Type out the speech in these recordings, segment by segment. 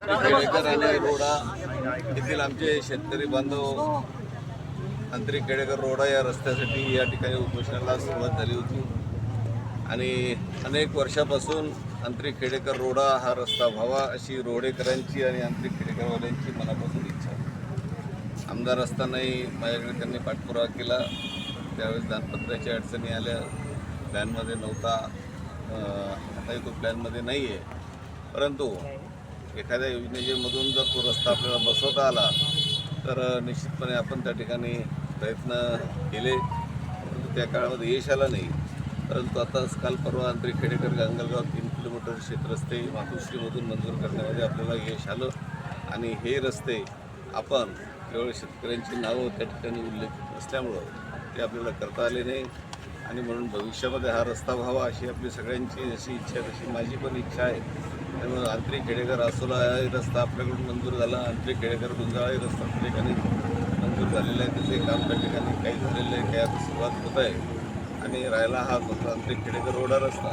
खेडेकर आणि रोडा येथील आमचे शेतकरी बांधव अंतरी खेडेकर रोडा या रस्त्यासाठी या ठिकाणी उपोषणाला सुरुवात झाली होती आणि अनेक वर्षापासून अंतरी खेडेकर रोडा हा रस्ता व्हावा अशी रोडेकरांची आणि अंतरी खेडेकरवाल्यांची मनापासून इच्छा आहे. आमदार असतानाही माझ्याकडे त्यांनी पाठपुरावा केला. त्यावेळेस दानपत्राच्या अडचणी आल्या, प्लॅनमध्ये नव्हता, आताही तो प्लॅनमध्ये नाही आहे. परंतु एखाद्या योजनेमधून जर तो रस्ता आपल्याला बसवता आला तर निश्चितपणे आपण त्या ठिकाणी प्रयत्न केले, परंतु त्या काळामध्ये यश आलं नाही. परंतु आता काल परवा अंतरी खेडेकर गांगलगाव 3 किलोमीटर क्षेत्ररस्ते मातोश्रीमधून मंजूर करण्यामध्ये आपल्याला यश आलं आणि हे रस्ते आपण केवळ शेतकऱ्यांची नावं त्या ठिकाणी उल्लेखित असल्यामुळं ते आपल्याला करता आले नाही आणि म्हणून भविष्यामध्ये हा रस्ता व्हावा अशी आपली सगळ्यांची जशी इच्छा आहे तशी माझी पण इच्छा आहे. त्यामुळे अंतरी खेडेकर आसोला रस्ता आपल्याकडून मंजूर झाला, अंतरी खेडेकर गुंजाळा रस्ता त्या ठिकाणी मंजूर झालेला आहे. त्याचे काम त्या ठिकाणी काही झालेलं आहे, काही आता सुरुवात होत आहे आणि राहिला हा अंतरी खेडेकर रोडा रस्ता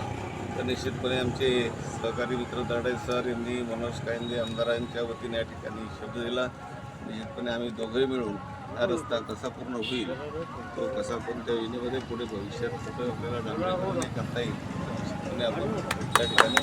तर निश्चितपणे आमचे सहकारी मित्र दर्डे सर यांनी मनोज कायंदे आमदारांच्या वतीने या ठिकाणी शब्द दिला. निश्चितपणे आम्ही दोघंही मिळून हा रस्ता कसा पूर्ण होईल, तो कसा कोणत्या योजनेमध्ये पुढे भविष्यात कुठं आपल्याला डांबरीकरण करता येईल निश्चितपणे आपण त्या ठिकाणी